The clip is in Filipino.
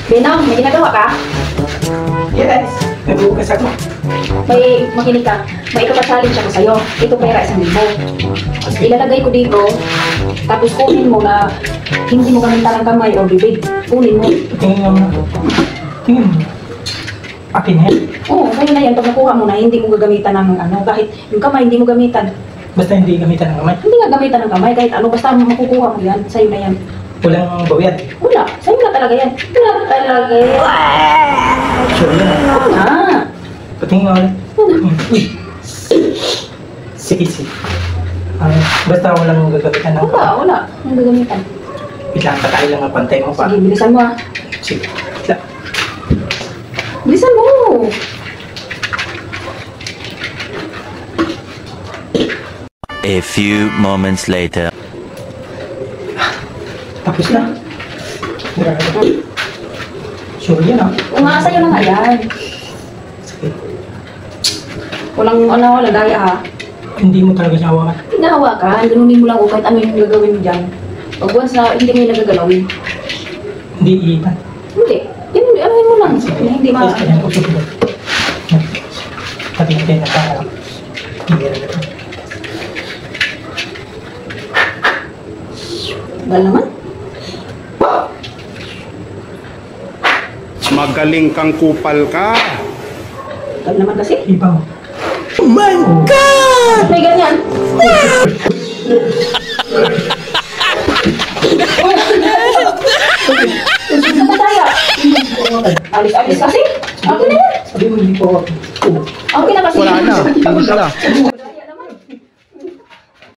Benang, may ginagawa ka? Yes, nagbukas ako. May makinig ka. May ipapachallenge ako sa'yo. Ito pera 1,000. Ilalagay ko dito, tapos kunin mo na hindi mo gamitan ng kamay o bibig. Kunin mo. Tingin mo na. Tingin mo. Akin na yan. Oo, kaya na yan. Pag nakuha mo na, hindi mo gagamitan ng ano. Kahit yung kamay, hindi mo gamitan. Basta hindi gamitan ng kamay. Hindi nga gamitan ng kamay. Kahit ano, basta makukuha mo yan. Sa'yo na yan. Walang bawyan. Wala. Sa'yo na talaga yan. Wala talaga yan. Sure yan. Oo nga. Patingin nga ulit. Uy. Sige. Basta walang gagamitan ng kamay. Wala. Ang gagamitan. Wait lang, patay lang ang pantay mo pa. Sige, bilisan mo ah. Sige. Wait lang. Bilisan mo. A few moments later. Tapos na. Grabe. Sure yan ah. Oo nga, sa'yo na nga yan. Sige. Walang daya ha. Hindi mo talaga siya hawakan. Hinahawakan, ganunin mo lang o kahit ano yung gagawin mo dyan. Pag once na hindi mo yung nagagalawin. Hindi iipan. Hindi. Anuhin mo lang. Hindi ma... Yes, kanya ko susunod. Patingin na para lang. Hindi na ito. Gal naman. Magaling kang kupal ka. Gal naman kasi. Iba mo. Oh my God! May ganyan. Namataya. Alis kasi. Okay na yan. Sabi mo hindi po ako. Okay na kasi. Wala na. Hindi na.